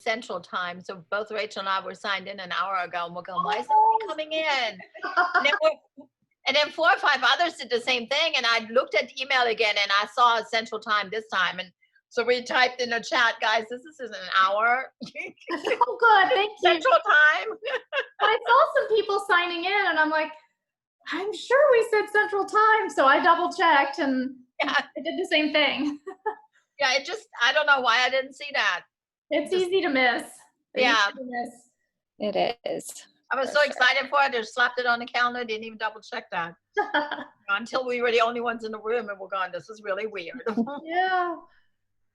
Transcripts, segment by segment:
Central Time. So both Rachel and I were signed in an hour ago, and we're going, why is nobody coming in? And then 4 or 5 others did the same thing. And I looked at the email again, and I saw Central Time this time. And so we typed in the chat, guys, this is an hour. Oh, good. Thank you. Central Time. I saw some people signing in, and I'm like, I'm sure we said Central Time. So I double checked, and I did the same thing. Yeah, I don't know why I didn't see that. It's easy to miss. It is. I was so excited for it. I just slapped it on the calendar. Didn't even double check that until we were the only ones in the room, and we're going, this is really weird. Yeah,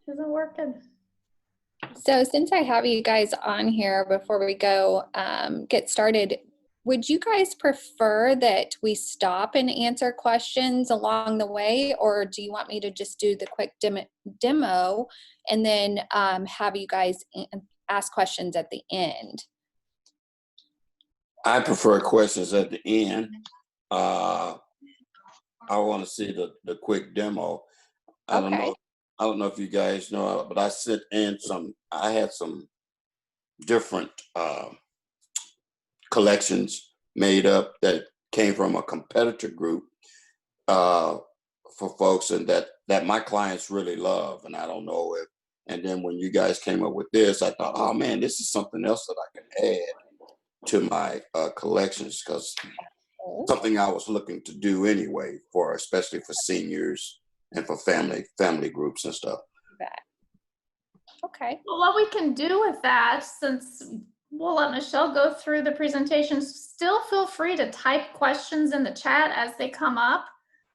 isn't working. So since I have you guys on here, before we go get started, would you guys prefer that we stop and answer questions along the way, or do you want me to just do the quick demo and then have you guys ask questions at the end? I prefer questions at the end. I want to see the quick demo. I don't know if you guys know, but I sent in I had some different collections made up that came from a competitor group for folks, and that my clients really love. And I don't know if, and then when you guys came up with this, I thought, oh man, this is something else that I can add to my collections, because something I was looking to do anyway, especially for seniors and for family groups and stuff. Okay. Well, what we can do with that, since we'll let Michelle go through the presentation, still feel free to type questions in the chat as they come up.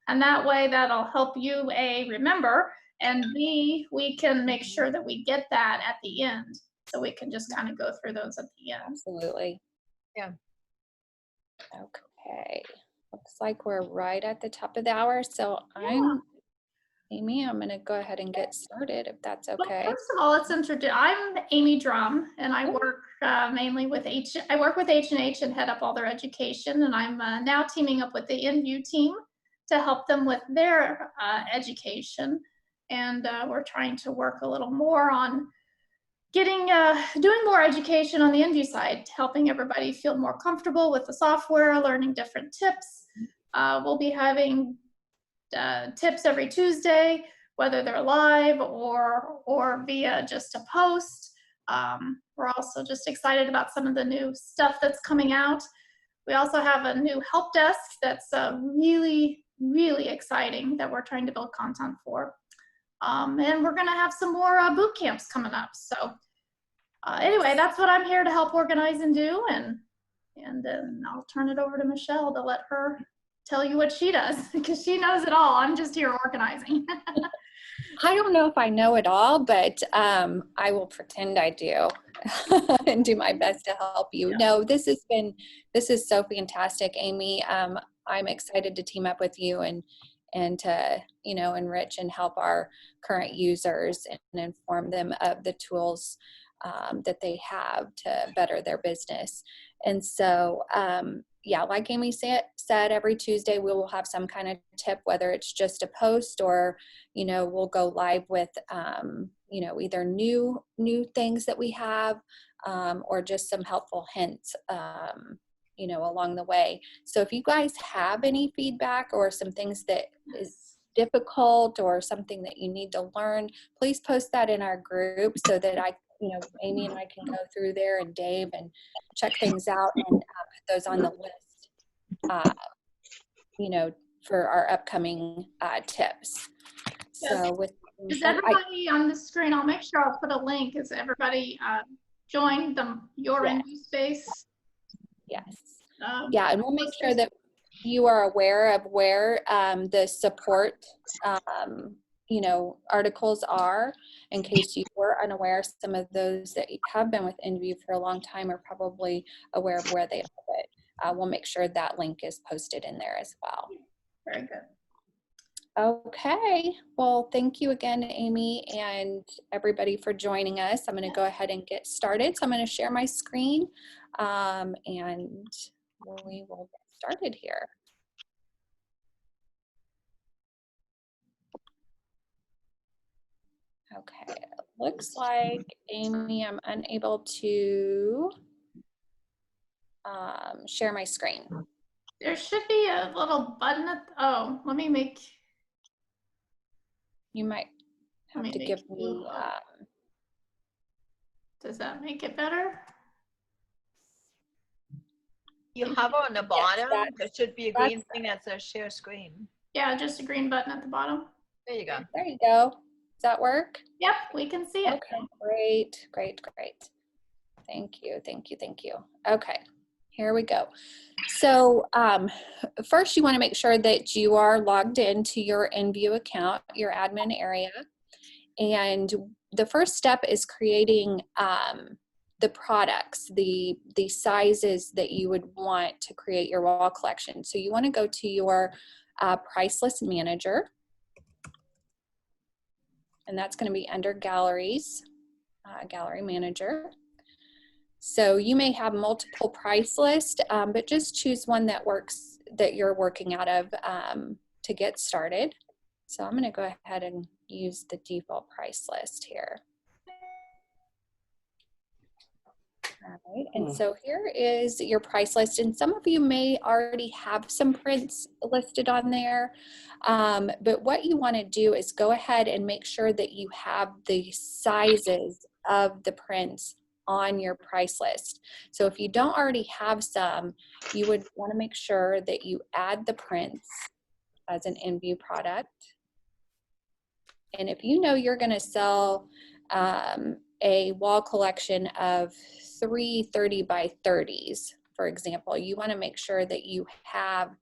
And that way that'll help you, A, remember, and B, we can make sure that we get that at the end. So we can just kind of go through those at the end. Absolutely. Yeah. Okay. Looks like we're right at the top of the hour. So Amy, I'm going to go ahead and get started if that's okay. Well, first of all, let's introduce. I'm Amy Drum, and I work mainly with I work with H&H and head up all their education. And I'm now teaming up with the InView team to help them with their education. And we're trying to work a little more on doing more education on the InView side, helping everybody feel more comfortable with the software, learning different tips. We'll be having tips every Tuesday, whether they're live or via just a post. We're also just excited about some of the new stuff that's coming out. We also have a new help desk that's really, really exciting that we're trying to build content for. And we're going to have some more boot camps coming up. So anyway, that's what I'm here to help organize and do. And then I'll turn it over to Michelle to let her tell you what she does, because she knows it all. I'm just here organizing. I don't know if I know it all, but I will pretend I do and do my best to help you. Yeah. No, this is so fantastic, Amy. I'm excited to team up with you and to, enrich and help our current users and inform them of the tools that they have to better their business. And so, like Amy said, every Tuesday we will have some kind of tip, whether it's just a post or, we'll go live with, either new things that we have or just some helpful hints, along the way. So if you guys have any feedback or some things that is difficult or something that you need to learn, please post that in our group so that Amy and I can go through there, and Dave, and check things out and put those on the list, for our upcoming tips. So is everybody on the screen? I'll make sure I'll put a link. Is everybody joined your InView space? Yes. And we'll make sure that you are aware of where the support articles are, in case you were unaware. Some of those that have been with InView for a long time are probably aware of where they have it. We'll make sure that link is posted in there as well. Very good. Okay. Well, thank you again, Amy, and everybody for joining us. I'm going to go ahead and get started. So I'm going to share my screen, and we will get started here. Okay, Looks like, Amy, I'm unable to share my screen. There should be a little button at, oh, let me make. You might Let have me to make give you, me, does that make it better? You hover on the bottom, that's- there should be a that's green thing that says share screen. Yeah, just a green button at the bottom. There you go. there you go. Does that work? Yep, we can see it. Okay, great, great, great. Thank you, thank you, thank you. Okay, here we go. So first you want to make sure that you are logged into your InView account, your admin area. And the first step is creating the products, the sizes that you would want to create your wall collection. So you want to go to your price list manager, and that's going to be under galleries, gallery manager. So you may have multiple price lists, but just choose one that works, that you're working out of to get started. So I'm going to go ahead and use the default price list here. All right, and so here is your price list, and some of you may already have some prints listed on there, but what you want to do is go ahead and make sure that you have the sizes of the prints on your price list. So if you don't already have some, you would want to make sure that you add the prints as an InView product. And if you know you're going to sell a wall collection of 3 30 by 30s, for example, you want to make sure that you have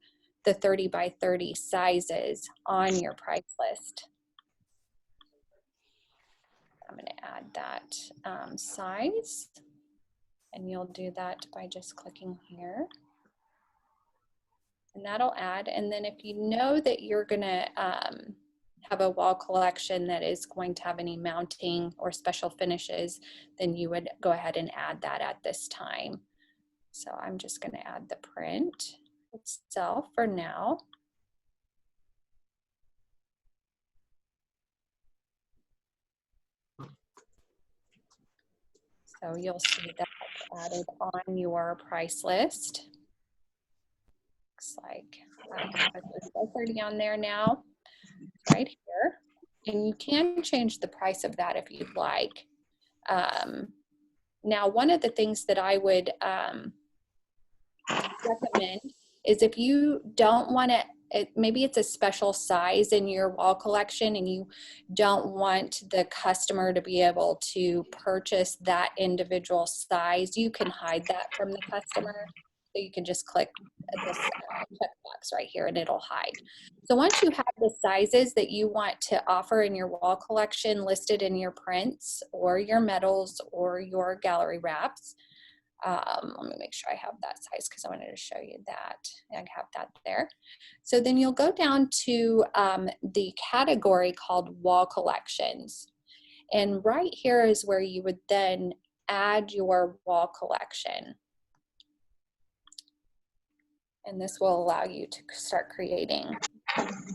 the 30 by 30 sizes on your price list. I'm going to add that size, and you'll do that by just clicking here. And that'll add, and then if you know that you're going to have a wall collection that is going to have any mounting or special finishes, then you would go ahead and add that at this time. So I'm just going to add the print itself for now. So you'll see that added on your price list. Looks like I have a 30 on there now, right here. And you can change the price of that if you'd like. Now, one of the things that I would recommend is if you don't want to, maybe it's a special size in your wall collection and you don't want the customer to be able to purchase that individual size, you can hide that from the customer. So you can just click this checkbox right here and it'll hide. So once you have the sizes that you want to offer in your wall collection listed in your prints or your metals or your gallery wraps, let me make sure I have that size because I wanted to show you that. I have that there. So then you'll go down to the category called wall collections. And right here is where you would then add your wall collection. And this will allow you to start creating.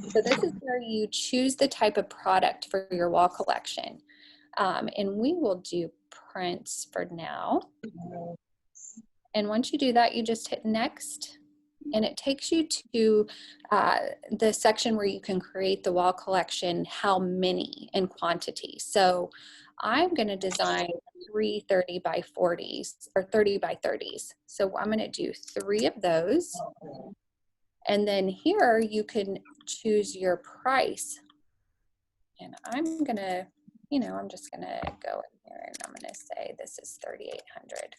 So this is where you choose the type of product for your wall collection. And we will do prints for now. And once you do that, you just hit next. And it takes you to the section where you can create the wall collection, how many in quantity. So I'm going to design 3 30 by 40s or 30 by 30s. So I'm going to do 3 of those. And then here you can choose your price. And I'm going to, I'm just going to go in here and I'm going to say this is $3,800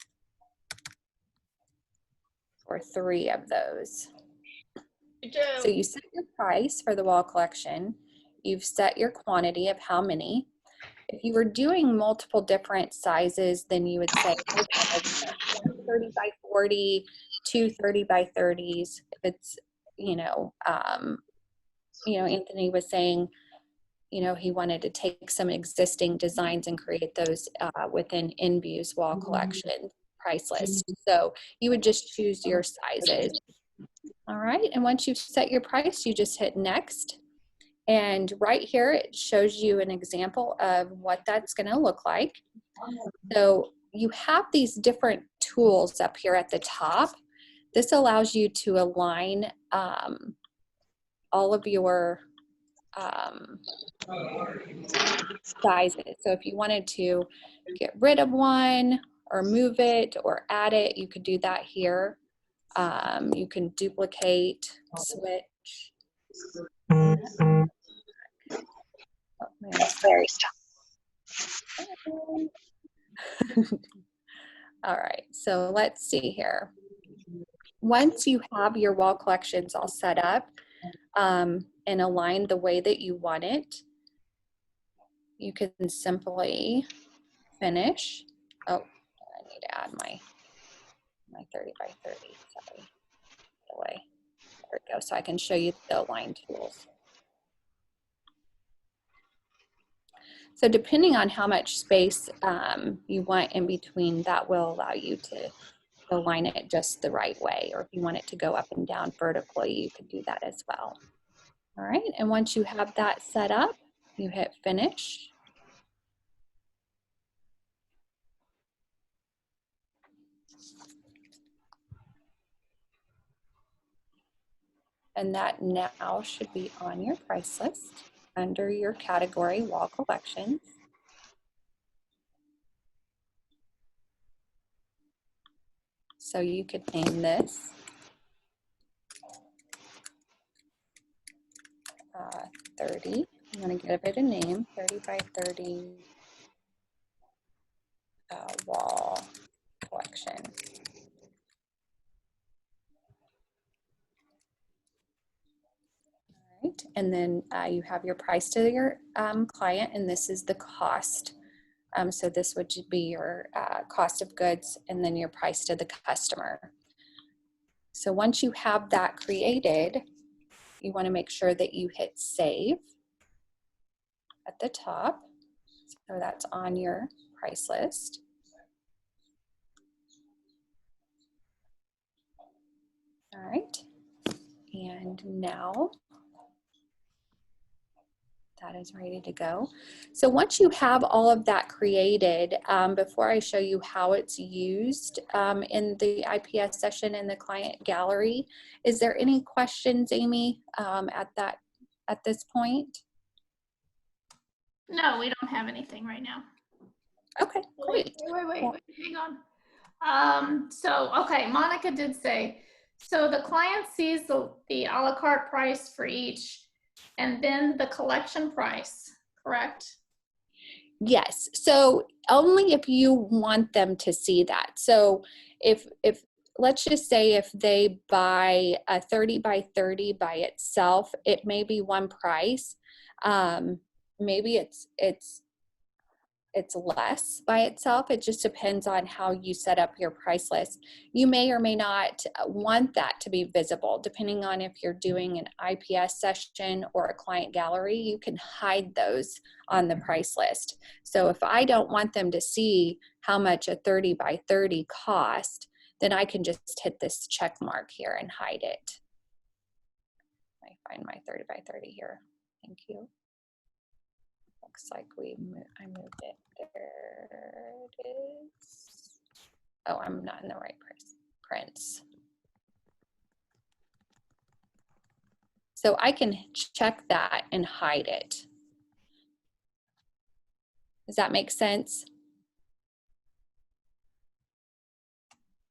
for 3 of those. So you set your price for the wall collection. You've set your quantity of how many. If you were doing multiple different sizes, then you would say, okay, 30 by 40, 2 30 by 30s. If it's, Anthony was saying, he wanted to take some existing designs and create those within InView's wall collection price list. So you would just choose your sizes. All right, and once you've set your price, you just hit next. And right here, it shows you an example of what that's going to look like. So you have these different tools up here at the top. This allows you to align all of your sizes. So if you wanted to get rid of one or move it or add it, you could do that here. You can duplicate, switch. Oh, man, sorry. All right, so let's see here. Once you have your wall collections all set up and aligned the way that you want it, you can simply finish. Oh, I need to add my 30 by 30, sorry, away. There we go, so I can show you the align tools. So depending on how much space you want in between, that will allow you to align it just the right way. Or if you want it to go up and down vertically, you can do that as well. All right, and once you have that set up, you hit finish. And that now should be on your price list under your category Wall Collections. So you could name this 30. I'm going to give it a name, 30 by 30 Wall Collection. All right, and then you have your price to your client, and this is the cost. So this would be your cost of goods and then your price to the customer. So once you have that created, you want to make sure that you hit save at the top. So that's on your price list. All right, and now that is ready to go. So once you have all of that created, before I show you how it's used in the IPS session in the client gallery, is there any questions, Amy, at this point? No, we don't have anything right now. Okay, great. Wait, hang on. Okay, Monica did say, so the client sees the a la carte price for each and then the collection price, correct? Yes, so only if you want them to see that. So if let's just say if they buy a 30 by 30 by itself, it may be one price. Maybe it's less by itself. It just depends on how you set up your price list. You may or may not want that to be visible, depending on if you're doing an IPS session or a client gallery. You can hide those on the price list. So if I don't want them to see how much a 30 by 30 cost, then I can just hit this check mark here and hide it. I find my 30 by 30 here. Thank you. Looks like I moved it. There it is. Oh, I'm not in the right prints. So I can check that and hide it. Does that make sense?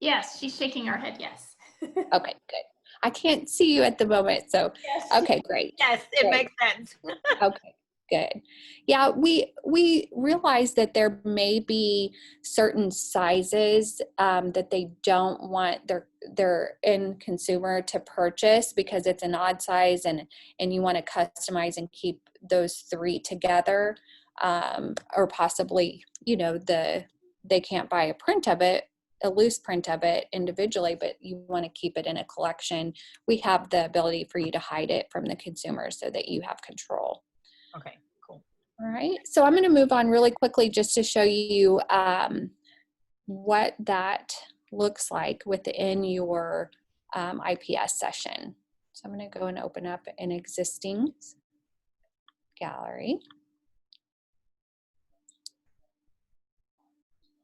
Yes, she's shaking her head, yes. Okay, good. I can't see you at the moment, so Yes. okay, great. Yes, it Great. makes sense. Okay, good. Yeah, we realize that there may be certain sizes that they don't want their end consumer to purchase because it's an odd size and you want to customize and keep those three together, or possibly, you know, they can't buy a print of it, a loose print of it individually, but you want to keep it in a collection. We have the ability for you to hide it from the consumer so that you have control. Okay, cool. All right, so I'm going to move on really quickly just to show you what that looks like within your IPS session. So I'm going to go and open up an existing gallery.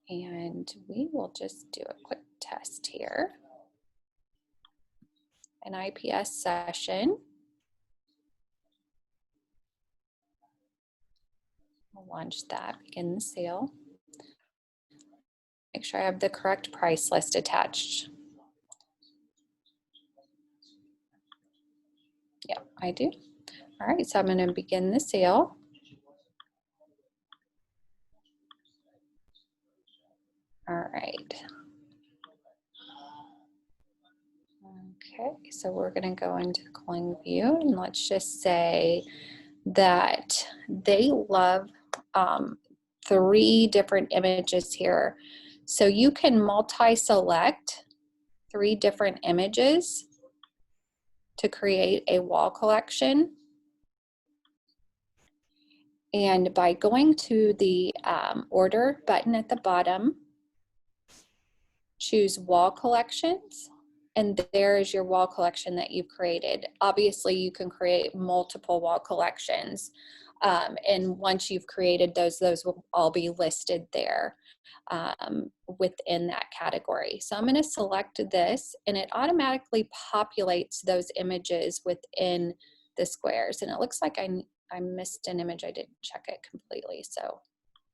And we will just do a quick test here. An IPS session. I'll launch that, begin the sale. Make sure I have the correct price list attached. Yeah, I do. All right, so I'm going to begin the sale. All right. Okay, so we're going to go into the calling view, and let's just say that they love 3 different images here. So you can multi-select 3 different images to create a wall collection. And by going to the order button at the bottom, choose wall collections, and there is your wall collection that you've created. Obviously, you can create multiple wall collections. And once you've created those will all be listed there within that category. So I'm going to select this, and it automatically populates those images within the squares. And it looks like I missed an image. I didn't check it completely, so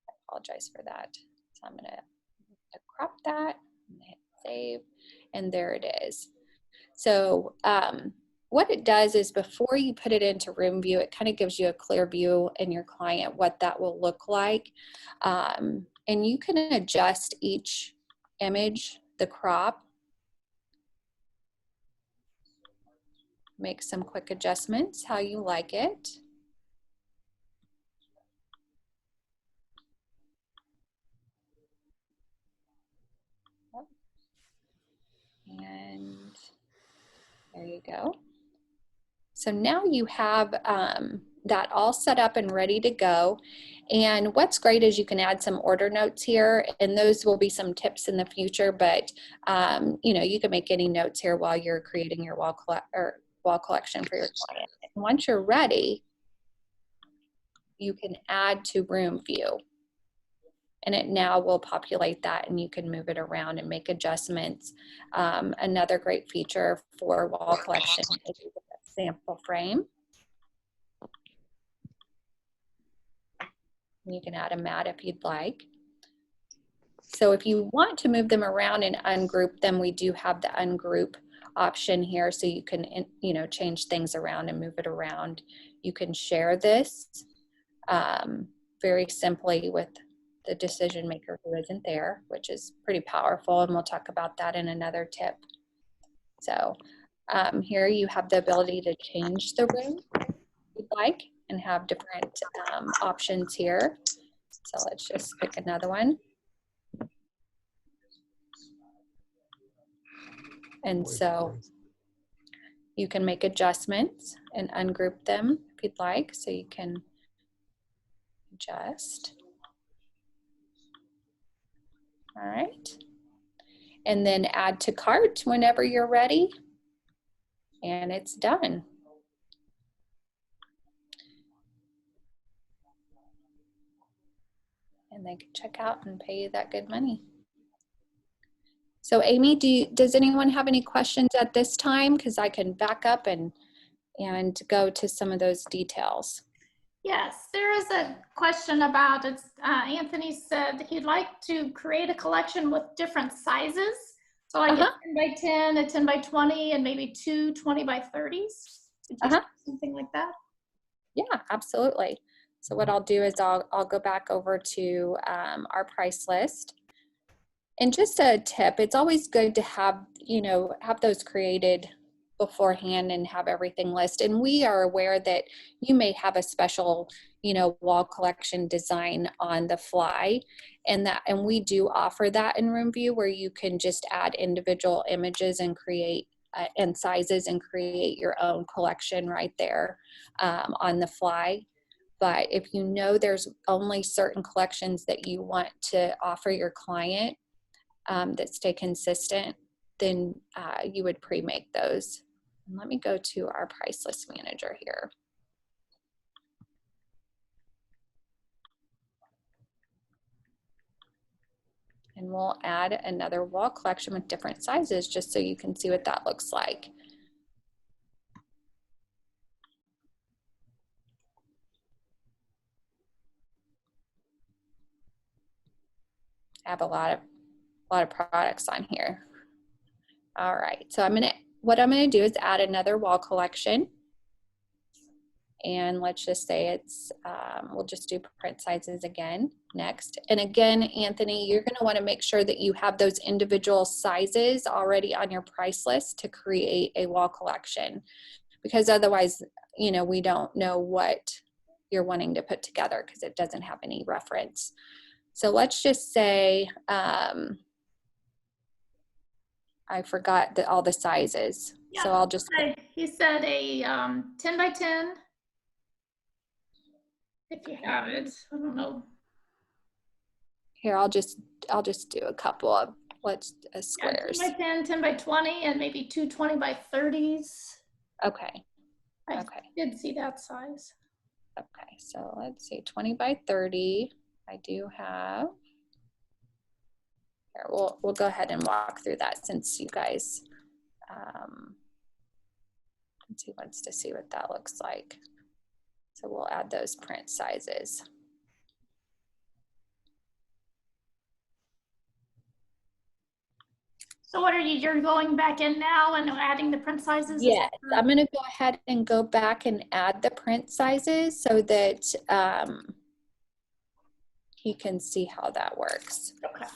I apologize for that. So I'm going to crop that and hit save, and there it is. So what it does is before you put it into room view, it kind of gives you a clear view in your client what that will look like. And you can adjust each image, the crop, make some quick adjustments how you like it. And there you go. So now you have that all set up and ready to go. And what's great is you can add some order notes here, and those will be some tips in the future, but you know, you can make any notes here while you're creating your wall collection for your client. And once you're ready, you can add to room view. And it now will populate that, and you can move it around and make adjustments. Another great feature for wall collection is a sample frame. You can add a mat if you'd like. So if you want to move them around and ungroup them, we do have the ungroup option here, so you can, you know, change things around and move it around. You can share this very simply with the decision maker who isn't there, which is pretty powerful, and we'll talk about that in another tip. So here you have the ability to change the room if you'd like, and have different options here. So let's just pick another one. And so you can make adjustments and ungroup them if you'd like, so you can adjust. All right. And then add to cart whenever you're ready. And it's done. And they can check out and pay you that good money. So Amy, does anyone have any questions at this time? Because I can back up and go to some of those details. Yes, there is a question about it. Anthony said he'd like to create a collection with different sizes. So like a 10 by 10, a 10 by 20, and maybe 2 20 by 30s. Something like that? Yeah, absolutely. So what I'll do is I'll go back over to our price list. And just a tip, it's always good to have, you know, have those created beforehand and have everything listed. And we are aware that you may have a special, you know, wall collection design on the fly, and we do offer that in room view, where you can just add individual images and create and sizes and create your own collection right there on the fly. But if you know there's only certain collections that you want to offer your client that stay consistent, then you would pre-make those. And let me go to our price list manager here. And we'll add another wall collection with different sizes just so you can see what that looks like. I have a lot of products on here. All right, so what I'm gonna do is add another wall collection. And let's just say it's, we'll just do print sizes again next. And again, Anthony, you're gonna wanna make sure that you have those individual sizes already on your price list to create a wall collection, because otherwise, you know, we don't know what you're wanting to put together because it doesn't have any reference. So let's just say, I forgot all the sizes. Yeah, so I'll just. He said a 10 by 10. If you have it, I don't know. Here, I'll just do a couple of squares. Yeah, 10 by 10, 10 by 20, and maybe 2 20 by 30s. Okay. I did see that size. Okay, so let's see, 20 by 30. I do have. Here, we'll go ahead and walk through that since you guys, he wants to see what that looks like. So we'll add those print sizes. So what are you're going back in now and adding the print sizes? Yes, I'm gonna go ahead and go back and add the print sizes so that he can see how that works. Okay.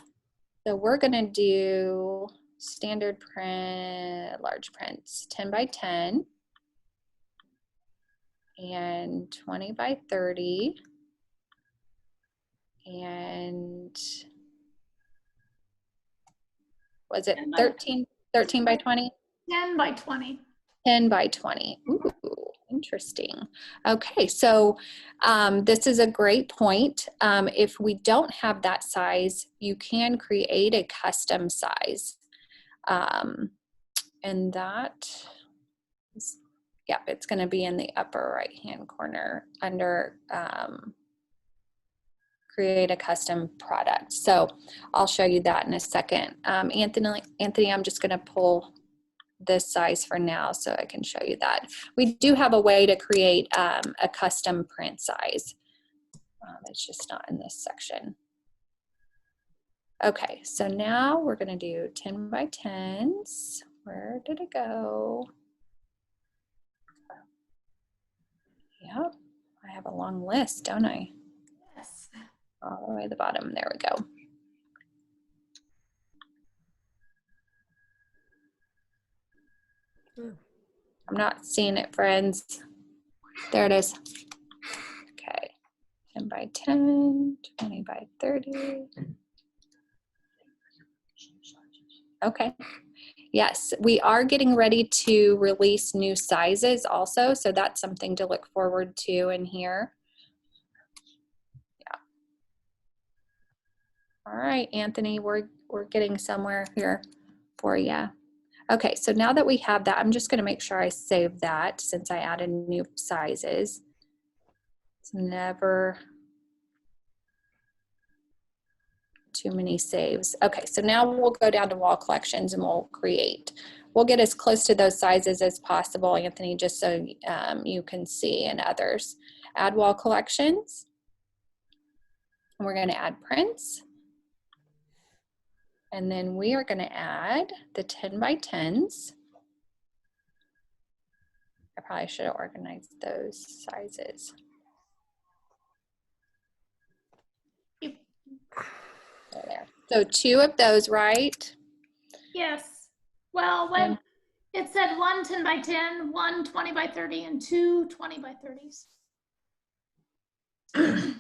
So we're gonna do standard print, large prints, 10 by 10 and 20 by 30 and was it 13 by 20? 10 by 20. 10 by 20. Ooh, interesting. Okay, so this is a great point. If we don't have that size, you can create a custom size. And that is, yeah, it's going to be in the upper right-hand corner under create a custom product. So I'll show you that in a second. Anthony, I'm just going to pull this size for now so I can show you that. We do have a way to create a custom print size. It's just not in this section. Okay, so now we're going to do 10 by 10s. Where did it go? Yep, I have a long list, don't I? Yes. All the way to the bottom. There we go. I'm not seeing it, friends. There it is. Okay, 10 by 10, 20 by 30. Okay. Yes, we are getting ready to release new sizes also, so that's something to look forward to in here. Yeah. All right, Anthony, we're getting somewhere here for you. Okay, so now that we have that, I'm just going to make sure I save that since I added new sizes. It's never too many saves. Okay, so now we'll go down to wall collections and we'll create. We'll get as close to those sizes as possible, Anthony, just so you can see, and others. Add wall collections. And we're going to add prints. And then we are going to add the 10 by 10s. I probably should have organized those sizes. There. So 2 of those, right? Yes. Well, when it said 1 10 by 10, 1 20 by 30, and 2 20 by 30s. 20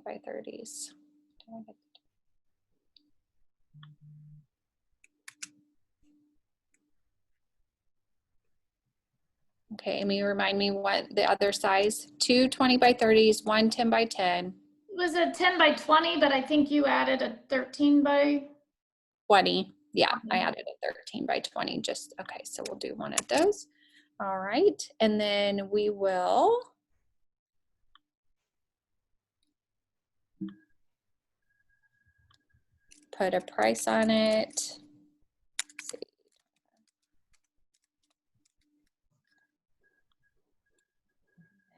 by 30s. Okay, Amy, remind me what the other size. 2 20 by 30s, 1 10 by 10. It was a 10 by 20, but I think you added a 13 by 20. Yeah, I added a 13 by 20. Just okay, so we'll do one of those. All right, and then we will put a price on it. Let's see.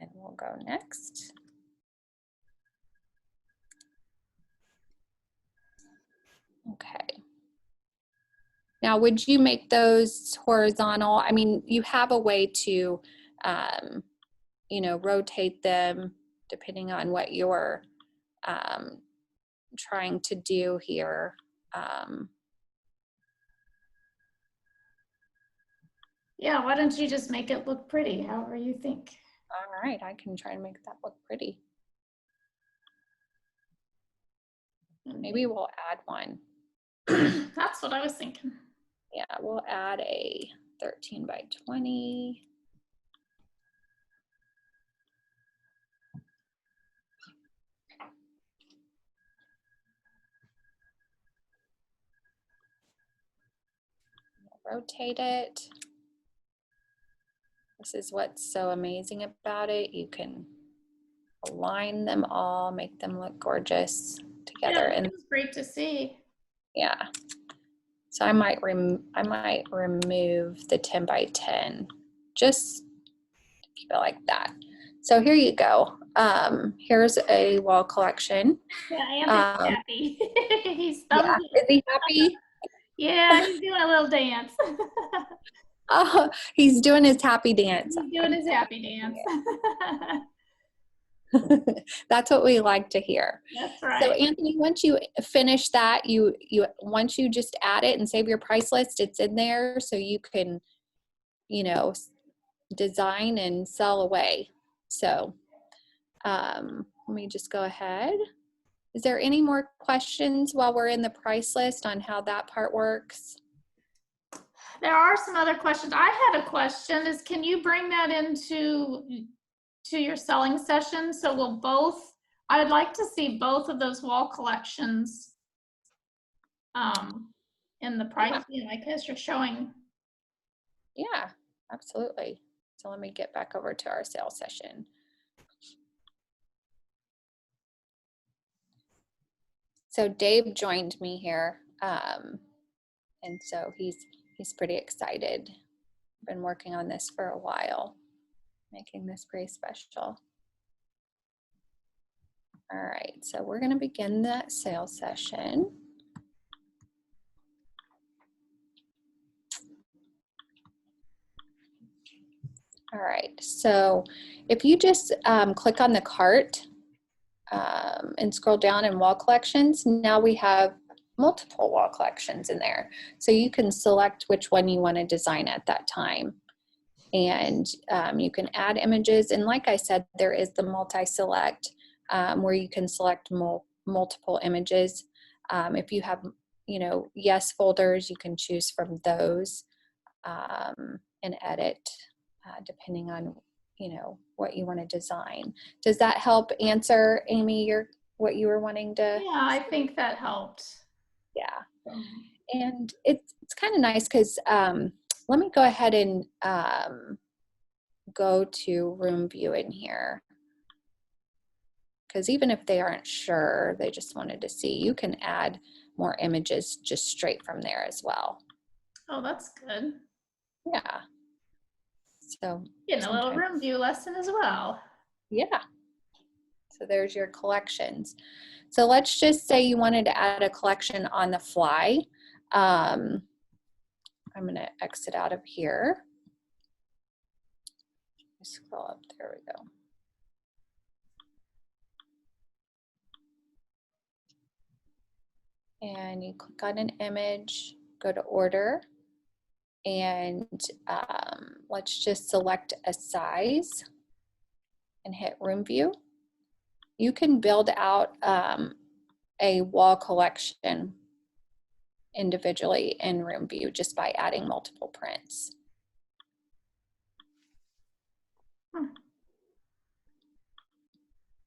And we'll go next. Okay. Now, would you make those horizontal? I mean, you have a way to, you know, rotate them depending on what you're trying to do here. Yeah, why don't you just make it look pretty, however you think. All right, I can try to make that look pretty. Maybe we'll add one. That's what I was thinking. Yeah, we'll add a 13 by 20. Rotate it. This is what's so amazing about it. You can align them all, make them look gorgeous together. Yeah, And it was great to see. yeah, so I might remove the 10 by 10, just keep it like that. So here you go. Here's a wall collection. Yeah, Andy's happy. He's Yeah, is he happy? Yeah, he's doing a little dance. Oh, he's doing his happy dance. He's doing his happy dance. That's what we like to hear. That's right. So Anthony, once you finish that, once you just add it and save your price list, it's in there so you can, you know, design and sell away. So let me just go ahead. Is there any more questions while we're in the price list on how that part works? There are some other questions. I had a question is, can you bring that into your selling session? So we'll both, I'd like to see both of those wall collections in the price, you know, I guess you're showing. Yeah, absolutely. So let me get back over to our sales session. So Dave joined me here, and so he's pretty excited. Been working on this for a while, making this pretty special. All right, so we're going to begin that sales session. All right, so if you just click on the cart and scroll down in wall collections, now we have multiple wall collections in there. So you can select which one you want to design at that time. And you can add images. And like I said, there is the multi-select where you can select multiple images. If you have, you know, yes folders, you can choose from those and edit depending on, you know, what you want to design. Does that help answer, Amy, what you were wanting to? Yeah, I think that helped. Yeah, and it's kind of nice because let me go ahead and go to room view in here, because even if they aren't sure, they just wanted to see, you can add more images just straight from there as well. Oh, that's good. Yeah. So getting a little room view lesson as well. Yeah. So there's your collections. So let's just say you wanted to add a collection on the fly. I'm going to exit out of here. Scroll up, there we go. And you click on an image, go to order, and let's just select a size and hit room view. You can build out a wall collection individually in room view just by adding multiple prints.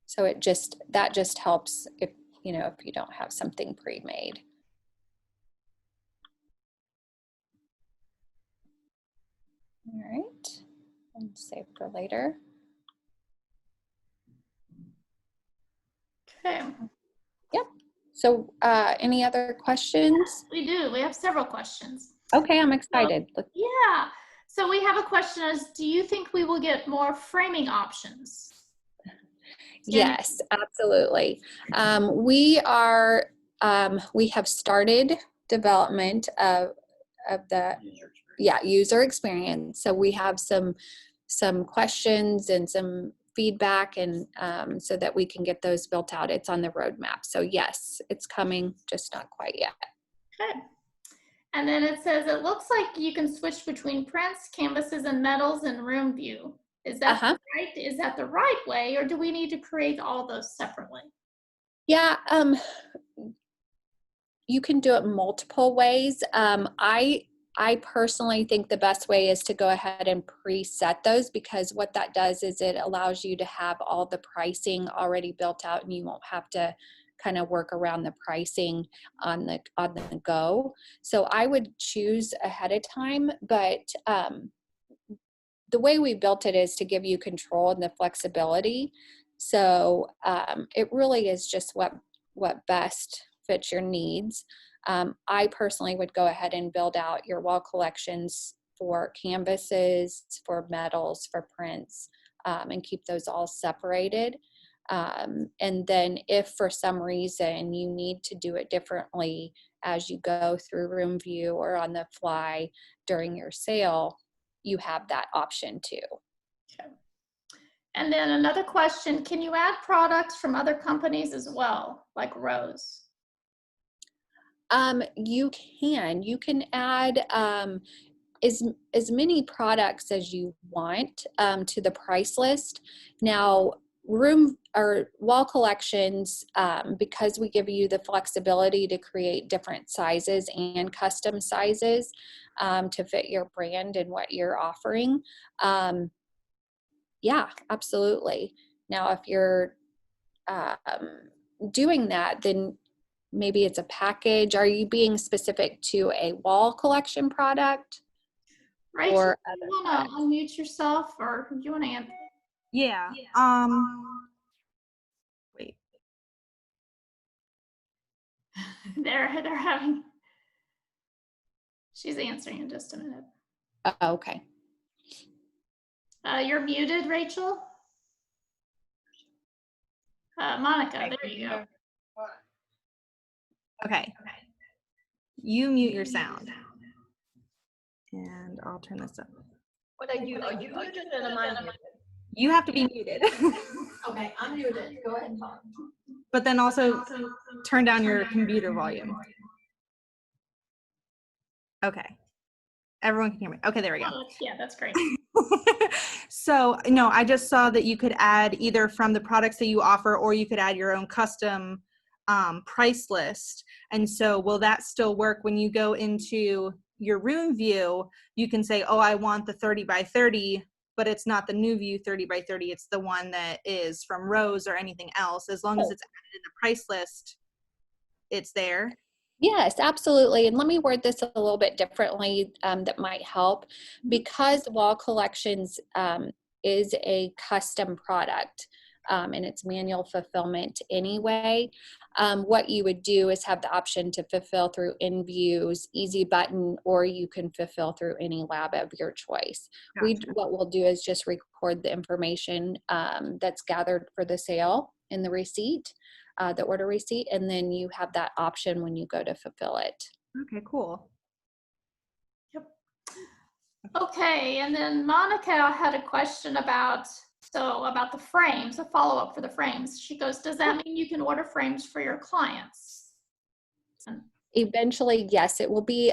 So that just helps if if you don't have something pre-made. All right, and save for later. Okay. Yep. So any other questions? We do. We have several questions. Okay, I'm excited. Yeah. So we have a question as, do you think we will get more framing options? Yes, absolutely. We have started development of the user experience. So we have some questions and some feedback, and so that we can get those built out. It's on the roadmap. So yes, it's coming, just not quite yet. Okay. And then it says, it looks like you can switch between prints, canvases, and metals in room view. Is that right? Is that the right way, or do we need to create all those separately? Yeah, you can do it multiple ways. I personally think the best way is to go ahead and preset those, because what that does is it allows you to have all the pricing already built out, and you won't have to kind of work around the pricing on the go. So I would choose ahead of time, but the way we built it is to give you control and the flexibility. So it really is just what best fits your needs. I personally would go ahead and build out your wall collections for canvases, for metals, for prints, and keep those all separated. And then if for some reason you need to do it differently as you go through room view or on the fly during your sale, you have that option too. Okay. And then another question, can you add products from other companies as well, like Rose? You can add as many products as you want to the price list. Now, room or wall collections, because we give you the flexibility to create different sizes and custom sizes to fit your brand and what you're offering. Yeah, absolutely. Now, if you're doing that, then maybe it's a package. Are you being specific to a wall collection product? Rachel, Or do you want to unmute yourself, or do you want to answer? Yeah. Wait. They're having. She's answering in just a minute. Okay. You're muted, Rachel. Monica, there you go. Okay. You mute your sound. And I'll turn this up. What are you muted and am I muted? You have to be muted. Okay, I'm muted. Go ahead and talk. But then also turn down your computer volume. Okay. Everyone can hear me. Okay, there we go. Oh, yeah, that's great. So, no, I just saw that you could add either from the products that you offer, or you could add your own custom price list. And so will that still work when you go into your room view? You can say, oh, I want the 30 by 30, but it's not the new view 30 by 30. It's the one that is from Rose or anything else. As long as it's added in the price list, it's there. Yes, absolutely. And let me word this a little bit differently that might help. Because Wall Collections is a custom product and it's manual fulfillment anyway, what you would do is have the option to fulfill through InView's easy button, or you can fulfill through any lab of your choice. Gotcha. What we'll do is just record the information that's gathered for the sale in the receipt. The order receipt, and then you have that option when you go to fulfill it. Okay, cool. Yep. Okay, and then Monica had a question about the frames, a follow-up for the frames. She goes, does that mean you can order frames for your clients? Eventually, yes, it will be.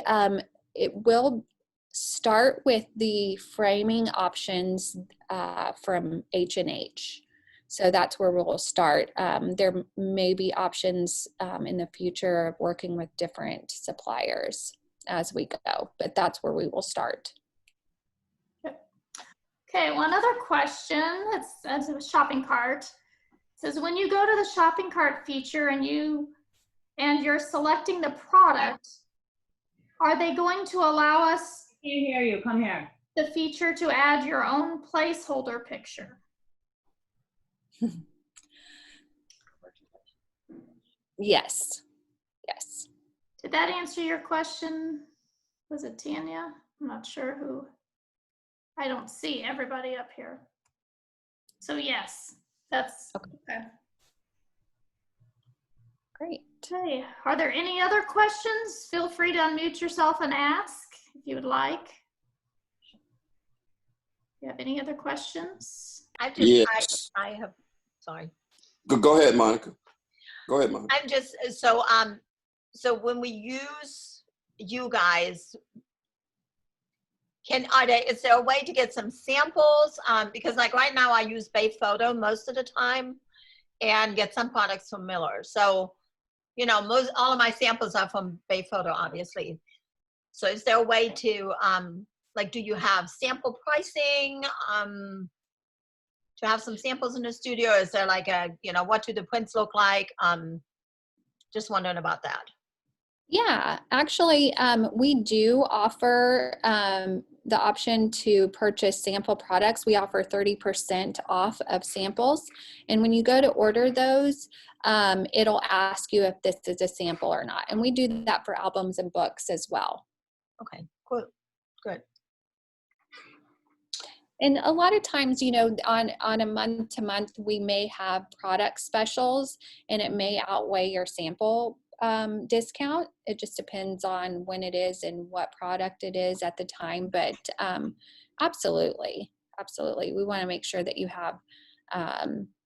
It will start with the framing options from H&H. So that's where we'll start. There may be options in the future of working with different suppliers as we go, but that's where we will start. Okay, one other question. It's a shopping cart. It says, when you go to the shopping cart feature and you're selecting the product, are they going to allow us? I can't hear you. Come here. The feature to add your own placeholder picture? Yes. Did that answer your question? Was it Tanya? I'm not sure who. I don't see everybody up here. So yes, that's okay. Great. Okay, are there any other questions? Feel free to unmute yourself and ask if you would like. You have any other questions? Yes. I have, sorry. Go ahead, Monica. Go ahead, Monica. I'm just, so when we use you guys, is there a way to get some samples? Because like right now I use Bay Photo most of the time and get some products from Miller. So, you know, all of my samples are from Bay Photo, obviously. So is there a way to, like, do you have sample pricing? To have some samples in the studio? Is there like a, you know, what do the prints look like? Just wondering about that. Yeah, actually, we do offer the option to purchase sample products. We offer 30% off of samples. And when you go to order those, it'll ask you if this is a sample or not. And we do that for albums and books as well. Okay, cool, good. And a lot of times, you know, on a month to month, we may have product specials and it may outweigh your sample discount. It just depends on when it is and what product it is at the time. But absolutely, we want to make sure that you have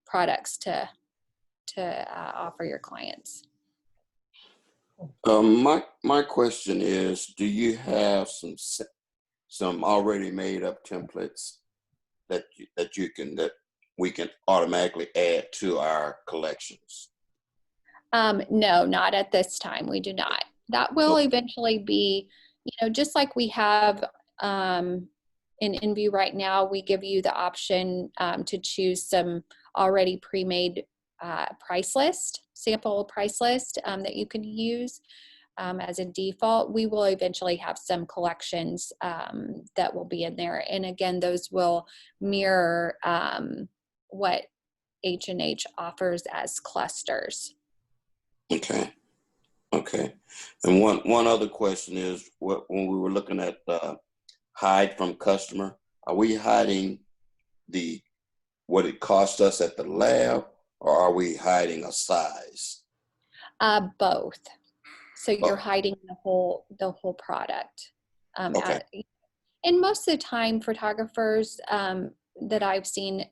products to offer your clients. My question is, do you have some already made up templates that we can automatically add to our collections? No, not at this time. We do not. That will eventually be, you know, just like we have in InView right now, we give you the option to choose some already pre-made sample price list that you can use as a default. We will eventually have some collections that will be in there. And again, those will mirror what H&H offers as clusters. Okay. And one other question is, when we were looking at hide from customer, are we hiding what it cost us at the lab, or are we hiding a size? Both. So you're hiding the whole product. Okay. And most of the time, photographers that I've seen,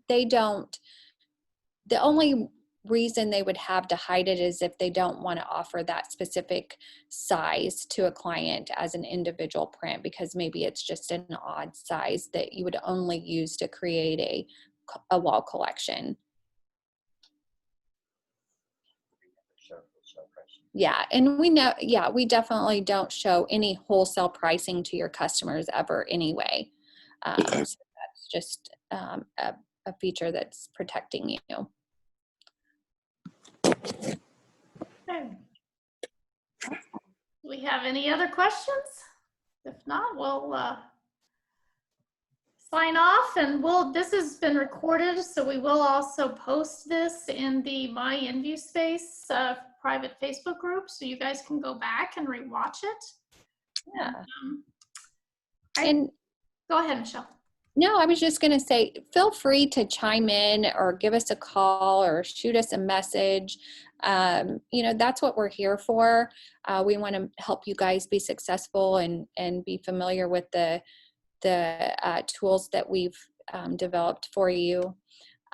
the only reason they would have to hide it is if they don't want to offer that specific size to a client as an individual print, because maybe it's just an odd size that you would only use to create a wall collection. Yeah, and we know, we definitely don't show any wholesale pricing to your customers ever anyway. So that's just a feature that's protecting you. Okay. Do we have any other questions? If not, we'll sign off, and this has been recorded, so we will also post this in the My InView Space private Facebook group, so you guys can go back and rewatch it. Yeah. And go ahead, Michelle. No, I was just going to say, feel free to chime in or give us a call or shoot us a message. You know, that's what we're here for. We want to help you guys be successful and be familiar with the tools that we've developed for you.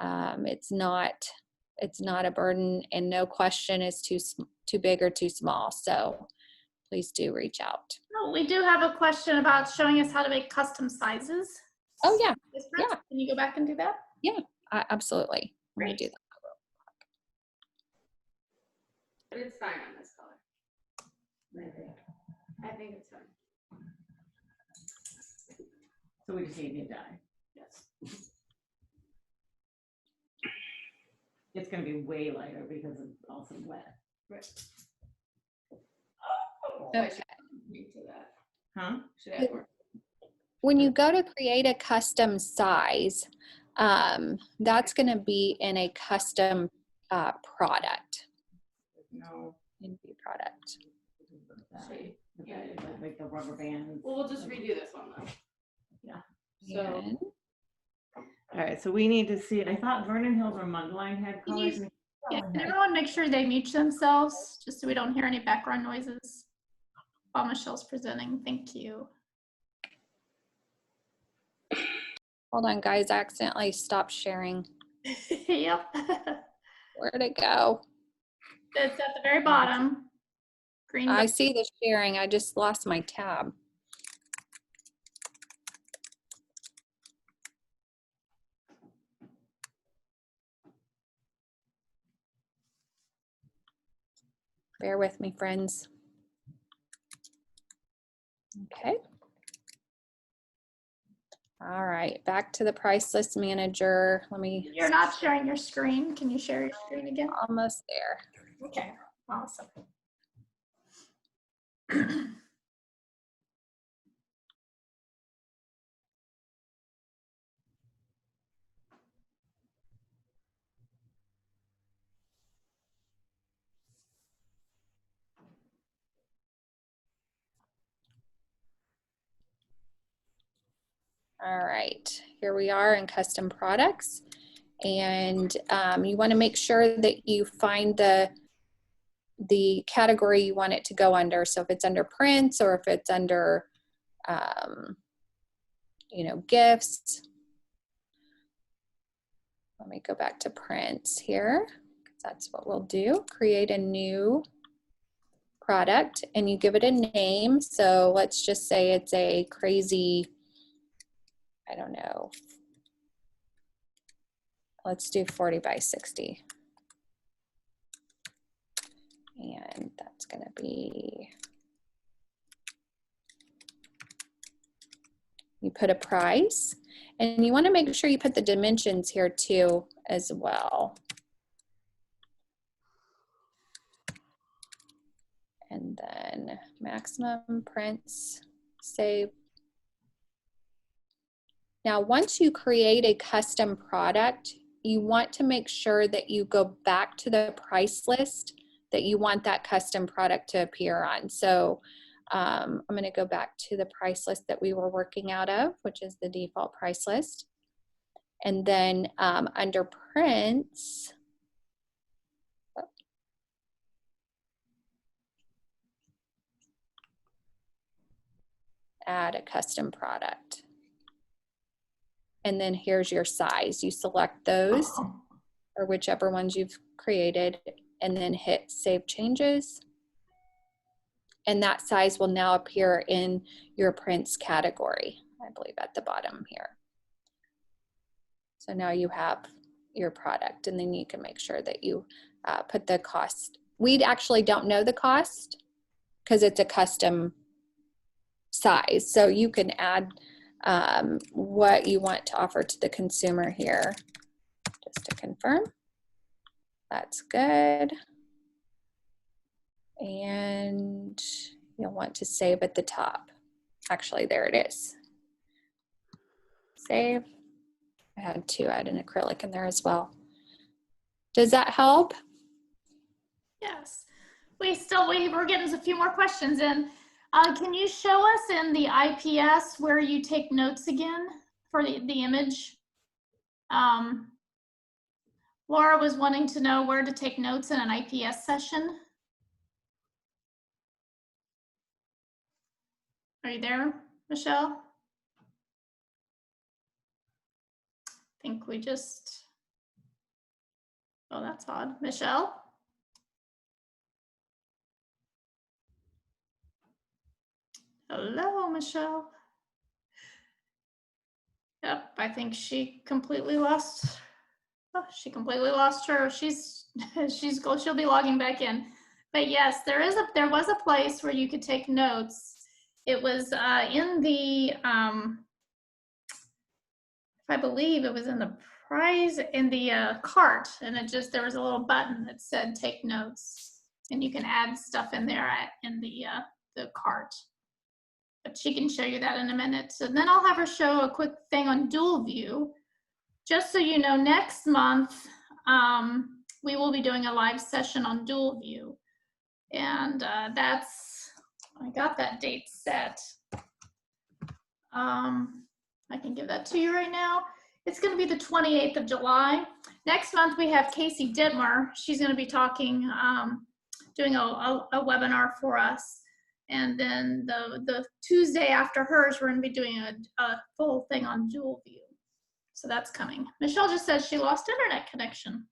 It's not a burden, and no question is too big or too small. So please do reach out. Oh, we do have a question about showing us how to make custom sizes. Oh yeah. Yeah. Can you go back and do that? Yeah, absolutely. Great. Let me do that. But it's fine on this color. I think it's fine. So we just need new dye. Yes. It's going to be way lighter because it's also wet. Right. Oh, Okay. I should link to that. Huh? Should I work? When you go to create a custom size, that's going to be in a custom product. No. InView product. Like the rubber bands. Well, we'll just redo this one though. Yeah. So, And All right, so we need to see, I thought Vernon Hills or Mundelein had Can colors. you- and Yeah, they can had- everyone make sure they mute themselves, just so we don't hear any background noises while Michelle's presenting? Thank you. hold on, guys, I accidentally stopped sharing. Yep. Where'd it go? It's at the very bottom. Green. I see the sharing. I just lost my tab. Bear with me, friends. Okay. All right, back to the price list manager. Let me, You're not sharing your screen. Can you share your screen again? almost there. Okay, awesome. All right, here we are in custom products. And you want to make sure that you find the category you want it to go under. So if it's under prints or if it's under, you know, gifts. Let me go back to prints here. That's what we'll do. Create a new product and you give it a name. So let's just say it's a crazy, I don't know. Let's do 40 by 60. And that's going to be, you put a price and you want to make sure you put the dimensions here too as well. And then maximum prints, save. Now, once you create a custom product, you want to make sure that you go back to the price list that you want that custom product to appear on. So I'm going to go back to the price list that we were working out of, which is the default price list. And then under prints, add a custom product. And then here's your size. You select those or whichever ones you've created and then hit save changes. And that size will now appear in your prints category, I believe at the bottom here. So now you have your product and then you can make sure that you put the cost. We actually don't know the cost because it's a custom size. So you can add what you want to offer to the consumer here just to confirm. That's good. And you'll want to save at the top. Actually, there it is. Save. I had to add an acrylic in there as well. Does that help? Yes. We're getting a few more questions in. Can you show us in the IPS where you take notes again for the image? Laura was wanting to know where to take notes in an IPS session. Are you there, Michelle? I think we just, oh, that's odd. Michelle? Hello, Michelle. Yep, I think she completely lost. Oh, she completely lost her. She'll be logging back in. But yes, there was a place where you could take notes. It was in the I believe it was in the cart, and there was a little button that said take notes, and you can add stuff in there in the cart. But she can show you that in a minute. So then I'll have her show a quick thing on dual view. Just so you know, next month, we will be doing a live session on dual view. And that's I got that date set. I can give that to you right now. It's going to be the 28th of July. Next month, we have Casey Dittmer. She's going to be talking, doing a webinar for us. And then the Tuesday after hers, we're going to be doing a full thing on dual view. So that's coming. Michelle just says she lost internet connection.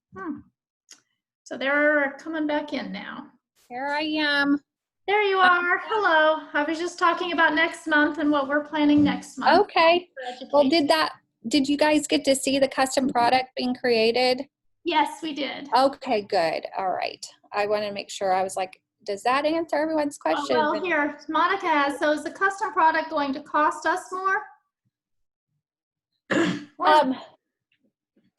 So they're coming back in now. Here I am. There you are. Hello. I was just talking about next month and what we're planning next month. Okay. Well, did you guys get to see the custom product being created? Yes, we did. Okay, good. All right. I want to make sure. I was like, does that answer everyone's question? Well, here, Monica has, so is the custom product going to cost us more?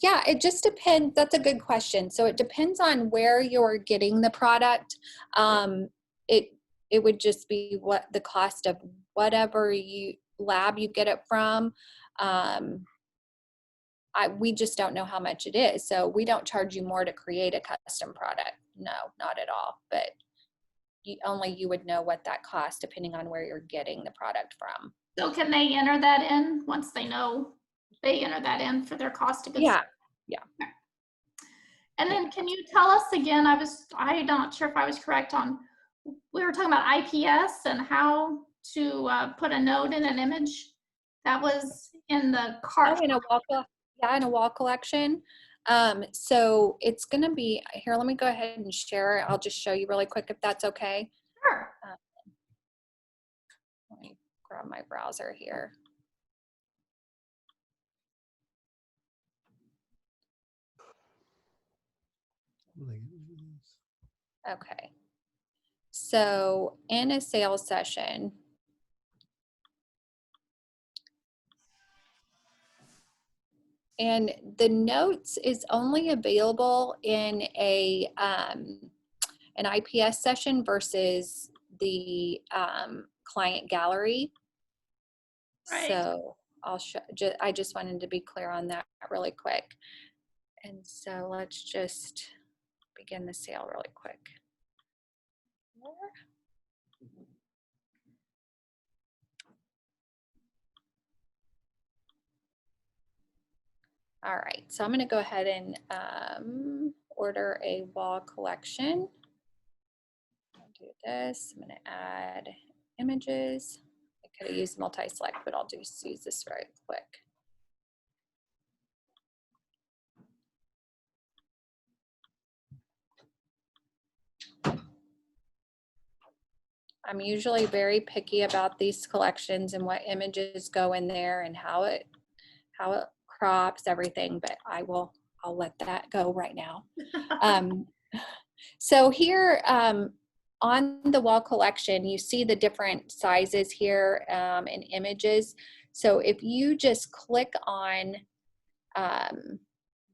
Yeah, it just depends. That's a good question. So it depends on where you're getting the product. It would just be what the cost of whatever lab you get it from. We just don't know how much it is. So we don't charge you more to create a custom product. No, not at all. But only you would know what that costs depending on where you're getting the product from. So can they enter that in once they know? They enter that in for their cost of goods? Yeah. Okay. And then can you tell us again, I'm not sure if I was correct on, we were talking about IPS and how to put a node in an image. That was in the cart. In a wall collection. So it's going to be here. Let me go ahead and share it. I'll just show you really quick if that's okay. Sure. Let me grab my browser here. Okay. So in a sales session, and the notes is only available in an IPS session versus the client gallery. Right. So I just wanted to be clear on that really quick. And so let's just begin the sale really quick. All right, so I'm going to go ahead and order a wall collection. I'll do this. I'm going to add images. I could have used multi-select, but I'll just use this very quick. I'm usually very picky about these collections and what images go in there and how it crops everything, but I'll let that go right now. So here on the wall collection, you see the different sizes here and images. So if you just click on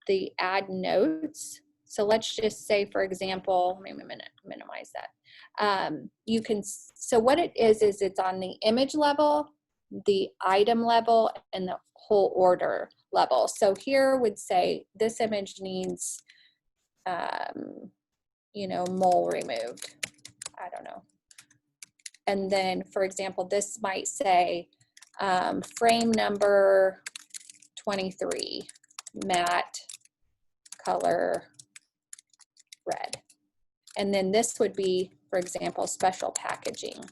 the add notes, so let's just say, for example, let me minimize that. You can, so what it is it's on the image level, the item level, and the whole order level. So here would say this image needs, mole removed. I don't know. And then, for example, this might say frame number 23, matte color red. And then this would be, for example, special packaging.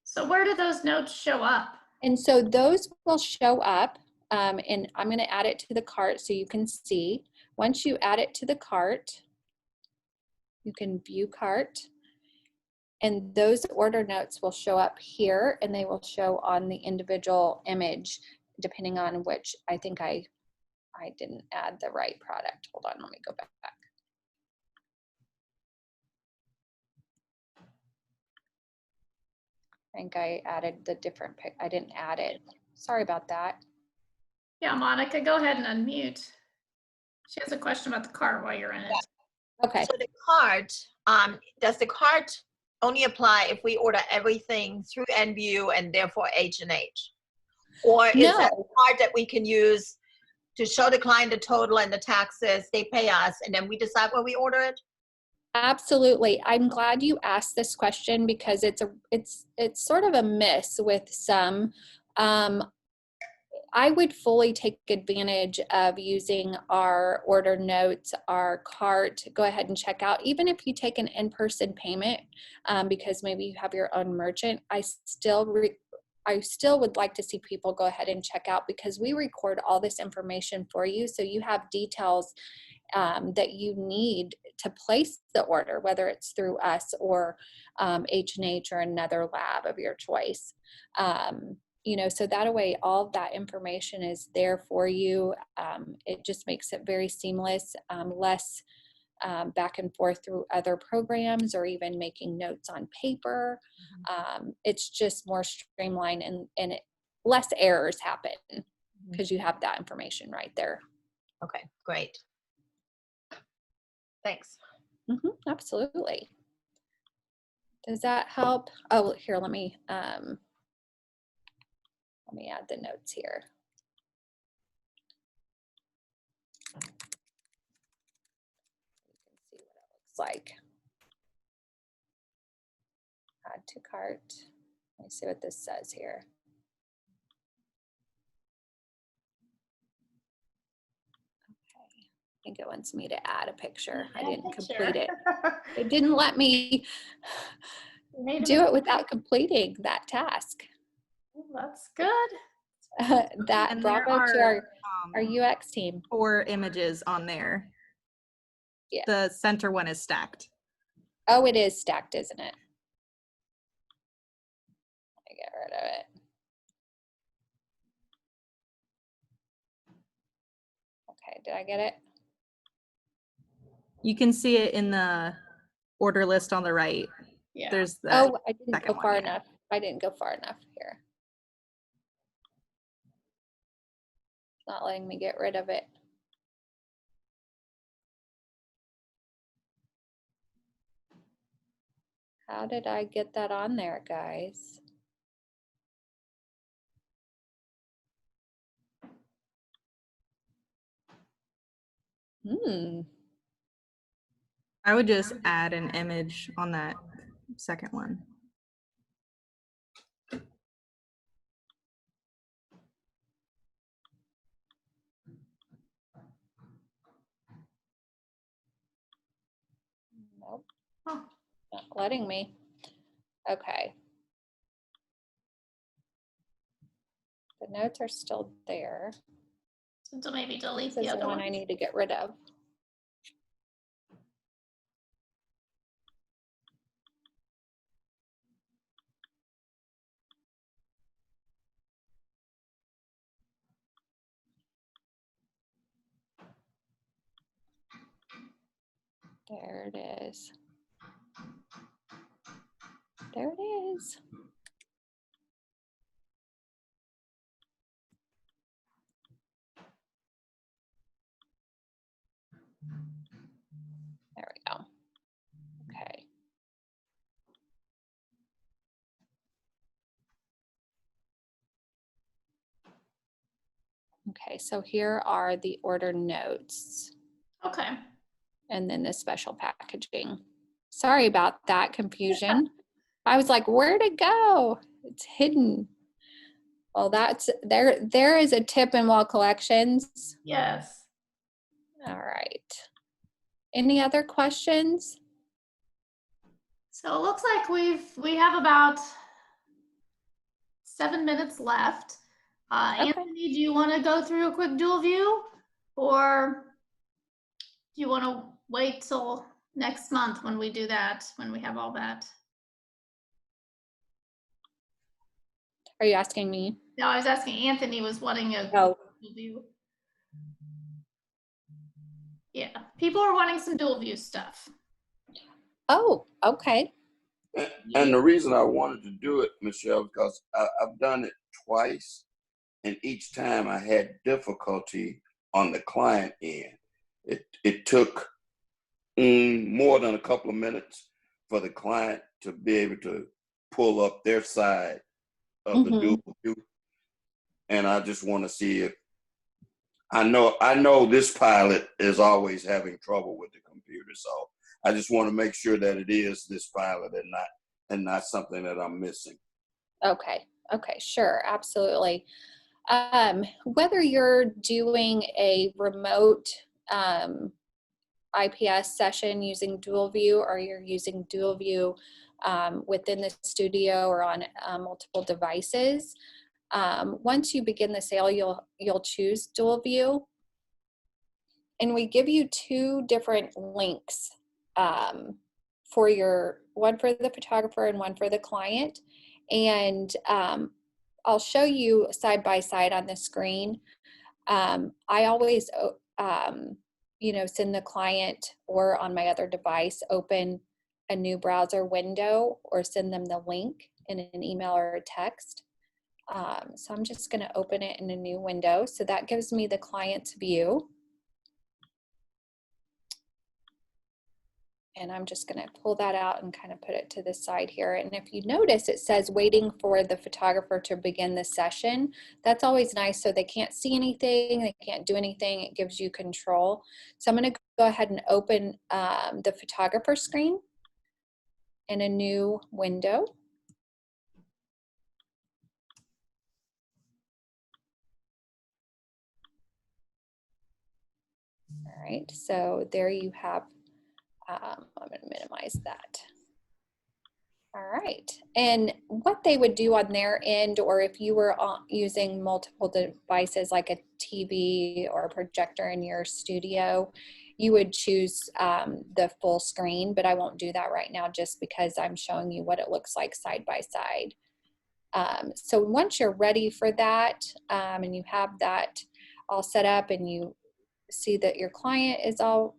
So where do those notes show up? And so those will show up, and I'm going to add it to the cart so you can see. Once you add it to the cart, you can view cart, and those order notes will show up here, and they will show on the individual image, depending on which. I think I didn't add the right product. Hold on, let me go back. I think I added the different pic. I didn't add it. Sorry about that. Yeah, Monica, go ahead and unmute. She has a question about the cart while you're in it. Okay. So the cart, does the cart only apply if we order everything through NView and therefore H&H? Or is that a cart that we can use to show the client the total and the taxes, they pay us, and then we decide where we order it? Absolutely. I'm glad you asked this question because it's sort of a miss with some. I would fully take advantage of using our order notes, our cart, go ahead and check out. Even if you take an in-person payment, because maybe you have your own merchant, I still would like to see people go ahead and check out, because we record all this information for you. So you have details that you need to place the order, whether it's through us or H&H or another lab of your choice. You know, so that way all of that information is there for you. It just makes it very seamless, less back and forth through other programs or even making notes on paper. It's just more streamlined, and less errors happen because you have that information right there. Okay, great. Thanks. Absolutely. Does that help? Oh, here, let me add the notes here. You can see what it looks like. Add to cart. Let me see what this says here. Okay, I think it wants me to add a picture. I didn't complete it. It didn't let me do it without completing that task. That's good. That And bravo there to our UX team. 4 images on there. Yeah. The center one is stacked. Oh, it is stacked, isn't it? Let me get rid of it. Okay, did I get it? You can see it in the order list on the right. Yeah. There's the Oh, I didn't second go far one, yeah. enough. I didn't go far enough here. It's not letting me get rid of it. How did I get that on there, guys? I would just add an image on that second one. Nope. Not letting me. Okay. The notes are still there. So maybe delete This is the the other one one. I need to get rid of. There it is. There it is. There we go. Okay. Okay, so here are the order notes. Okay. And then the special packaging. Sorry about that confusion. I was like, where'd it go? It's hidden. Well, that's there is a tip in Wall Collections. Yes. All right. Any other questions? So it looks like we have about 7 minutes left. Okay. Anthony, do you want to go through a quick dual view, or do you want to wait till next month when we do that, when we have all that? Are you asking me? No, I was asking Anthony was wanting a Oh. dual view. Yeah, people are wanting some dual view stuff. Oh, okay. And the reason I wanted to do it, Michelle, because I've done it twice, and each time I had difficulty on the client end. It took more than a couple of minutes for the client to be able to pull up their side of the dual view. And I just want to see if I know this pilot is always having trouble with the computer, so I just want to make sure that it is this pilot and not something that I'm missing. Okay. Okay. Sure. Absolutely. Whether you're doing a remote IPS session using dual view, or you're using dual view within the studio or on multiple devices, once you begin the sale, you'll choose dual view, and we give you two different links for one for the photographer and one for the client. And I'll show you side by side on the screen. I always, send the client, or on my other device, open a new browser window or send them the link in an email or a text. So I'm just going to open it in a new window. So that gives me the client's view. And I'm just going to pull that out and kind of put it to the side here. And if you notice, it says waiting for the photographer to begin the session. That's always nice, so they can't see anything, they can't do anything. It gives you control. So I'm going to go ahead and open the photographer screen in a new window. All right, so there you have, I'm going to minimize that. All right, and what they would do on their end, or if you were using multiple devices like a TV or a projector in your studio, you would choose the full screen, but I won't do that right now just because I'm showing you what it looks like side by side. So once you're ready for that, and you have that all set up and you see that your client is all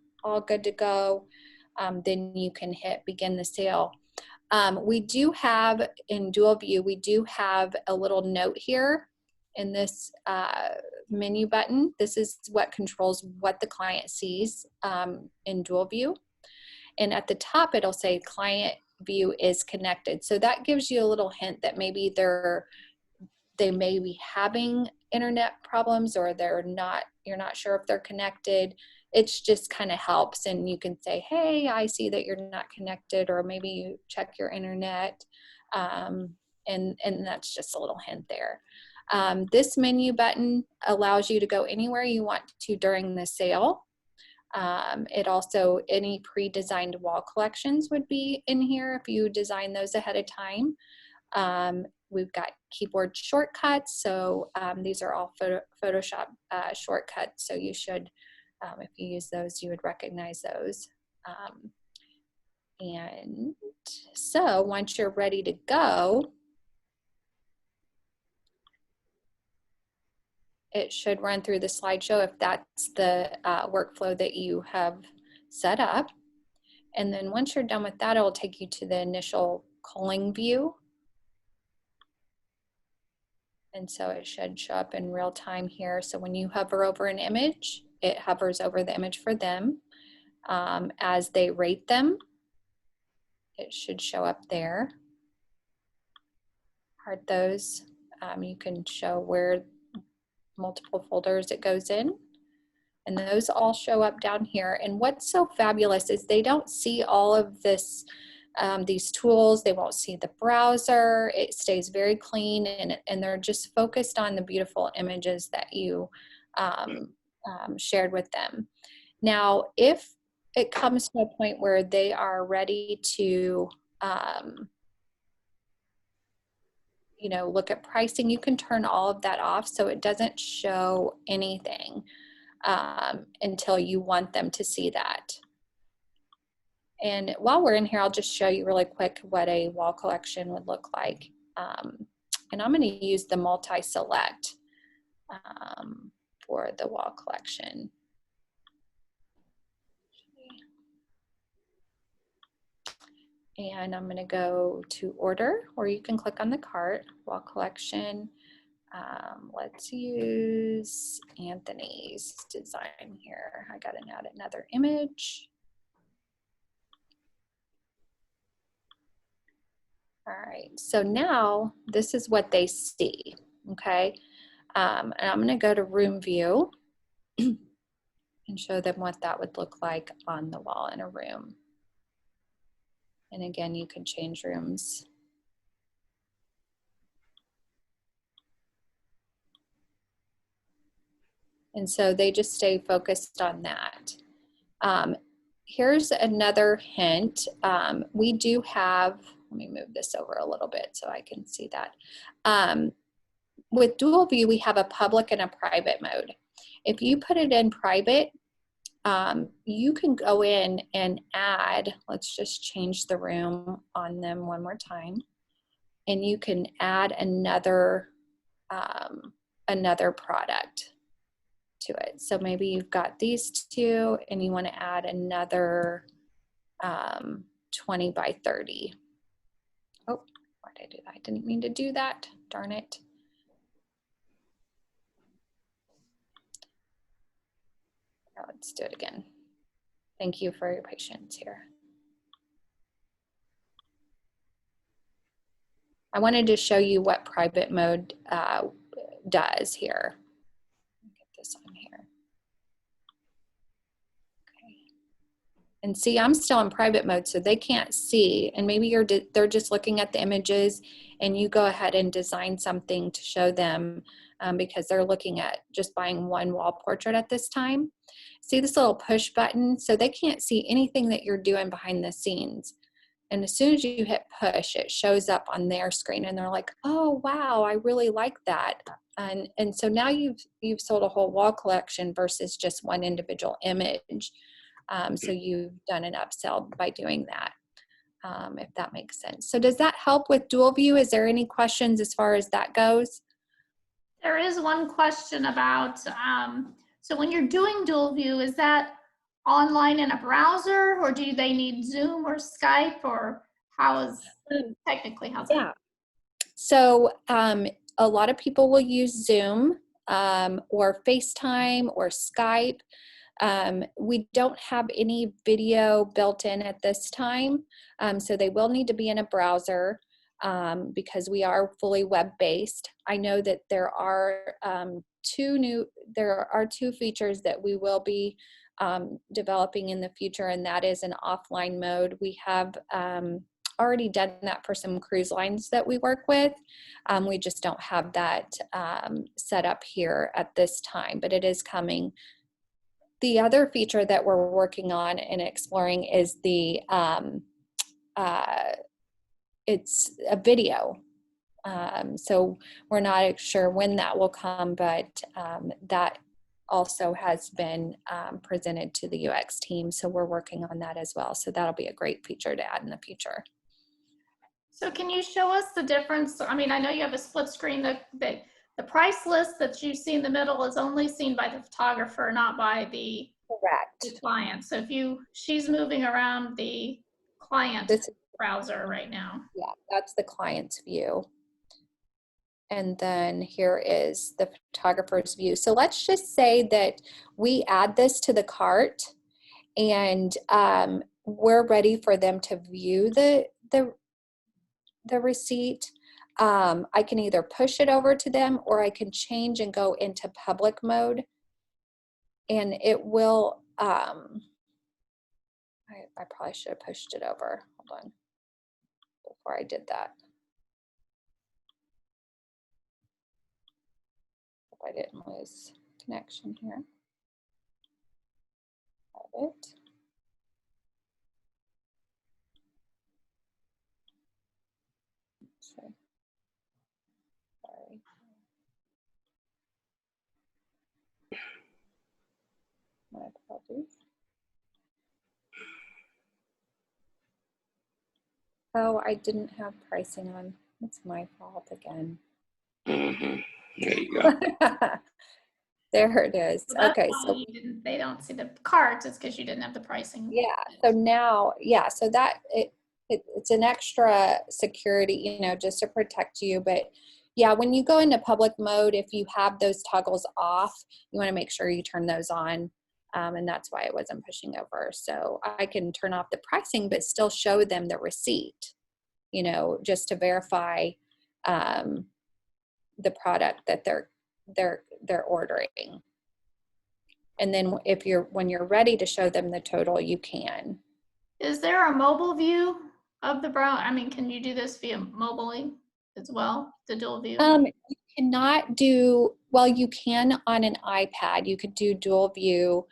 good to go, then you can hit begin the sale. We do have in dual view, we do have a little note here in this menu button. This is what controls what the client sees in dual view. And at the top, it'll say client view is connected. So that gives you a little hint that maybe they may be having internet problems, or you're not sure if they're connected. It's just kind of helps, and you can say, hey, I see that you're not connected, or maybe you check your internet, and that's just a little hint there. This menu button allows you to go anywhere you want to during the sale. It also, any pre-designed wall collections would be in here if you design those ahead of time. We've got keyboard shortcuts, so these are all Photoshop shortcuts, so you should, if you use those, you would recognize those. And so once you're ready to go, it should run through the slideshow if that's the workflow that you have set up. And then once you're done with that, it will take you to the initial culling view. And so it should show up in real time here. So when you hover over an image, it hovers over the image for them. As they rate them, it should show up there. Heart those. You can show where multiple folders it goes in. And those all show up down here. And what's so fabulous is they don't see all of this, these tools. They won't see the browser. It stays very clean, and they're just focused on the beautiful images that you shared with them. Now, if it comes to a point where they are ready to look at pricing, you can turn all of that off so it doesn't show anything until you want them to see that. And while we're in here, I'll just show you really quick what a wall collection would look like. And I'm going to use the multi-select for the wall collection. And I'm going to go to order, or you can click on the cart, wall collection. Let's use Anthony's design here. I got to add another image. All right, so now this is what they see, okay? And I'm going to go to room view and show them what that would look like on the wall in a room. And again, you can change rooms. And so they just stay focused on that. Here's another hint. We do have, let me move this over a little bit so I can see that. With dual view, we have a public and a private mode. If you put it in private, you can go in and add, let's just change the room on them one more time. And you can add another, another product to it. So maybe you've got these two and you want to add another 20 by 30. Oh, why did I do that? I didn't mean to do that. Darn it. Now let's do it again. Thank you for your patience here. I wanted to show you what private mode does here. Get this on here. Okay. And see, I'm still in private mode, so they can't see. And maybe they're just looking at the images, and you go ahead and design something to show them because they're looking at just buying one wall portrait at this time. See this little push button? So they can't see anything that you're doing behind the scenes. And as soon as you hit push, it shows up on their screen and they're like, oh, wow, I really like that. And so now you've sold a whole wall collection versus just one individual image. So you've done an upsell by doing that, if that makes sense. So does that help with dual view? Is there any questions as far as that goes? There is one question about, so when you're doing dual view, is that online in a browser, or do they need Zoom or Skype, or how is technically how's that? Yeah. So a lot of people will use Zoom or FaceTime or Skype. We don't have any video built in at this time, so they will need to be in a browser because we are fully web-based. I know that there are two features that we will be developing in the future, and that is an offline mode. We have already done that for some cruise lines that we work with. We just don't have that set up here at this time, but it is coming. The other feature that we're working on and exploring is the it's a video. So we're not sure when that will come, but that also has been presented to the UX team. So we're working on that as well. So that'll be a great feature to add in the future. So can you show us the difference? I mean, I know you have a split screen. The price list that you see in the middle is only seen by the photographer, not by the client. So if she's moving around the client browser right now. Yeah, that's the client's view. And then here is the photographer's view. So let's just say that we add this to the cart and we're ready for them to view the receipt. I can either push it over to them or I can change and go into public mode. And it will, I probably should have pushed it over. Hold on, before I did that. I didn't lose connection here. Have it. Sorry. My apologies. Oh, I didn't have pricing on. It's my fault again. Mm-hmm. There you go. There it is. So okay, so they don't see the cards. It's because you didn't have the pricing. Yeah. So now, yeah. So that it's an extra security, just to protect you. But yeah, when you go into public mode, if you have those toggles off, you want to make sure you turn those on. And that's why it wasn't pushing over. So I can turn off the pricing, but still show them the receipt, just to verify the product that they're ordering. And then when you're ready to show them the total, you can. Is there a mobile view of the brow? I mean, can you do this via mobile as well, the dual view? You cannot do, well, you can on an iPad. You could do dual view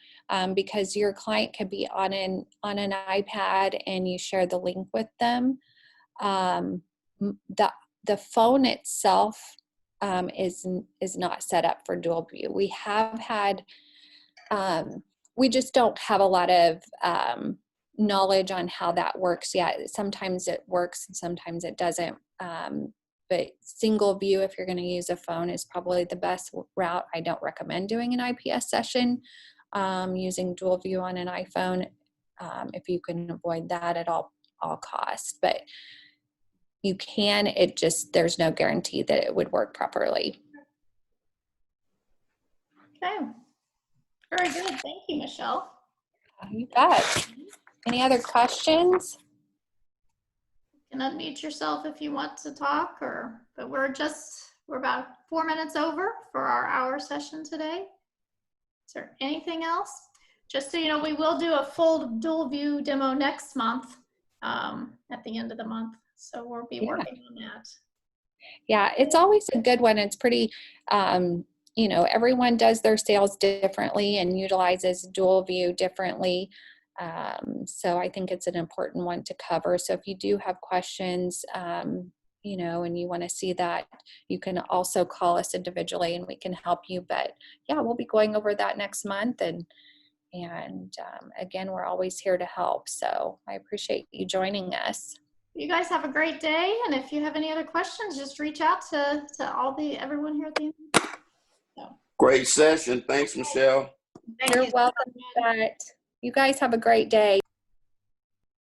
because your client could be on an iPad and you share the link with them. The phone itself is not set up for dual view. We have had, we just don't have a lot of knowledge on how that works yet. Sometimes it works and sometimes it doesn't. But single view, if you're going to use a phone, is probably the best route. I don't recommend doing an IPS session using dual view on an iPhone if you can avoid that at all costs. But you can, it just, there's no guarantee that it would work properly. Okay. Very good. Thank you, Michelle. You bet. Any other questions? You can unmute yourself if you want to talk, but we're about 4 minutes over for our hour session today. Is there anything else? Just so you know, we will do a full dual view demo next month at the end of the month. So we'll be working on that. Yeah, it's always a good one. It's pretty, you know, everyone does their sales differently and utilizes dual view differently. So I think it's an important one to cover. So if you do have questions, you know, and you want to see that, you can also call us individually and we can help you. But yeah, we'll be going over that next month. And again, we're always here to help. So I appreciate you joining us. You guys have a great day. And if you have any other questions, just reach out to everyone here at the end. So. Great session. Thanks, Michelle. Thank You're you. welcome. You guys have a great day.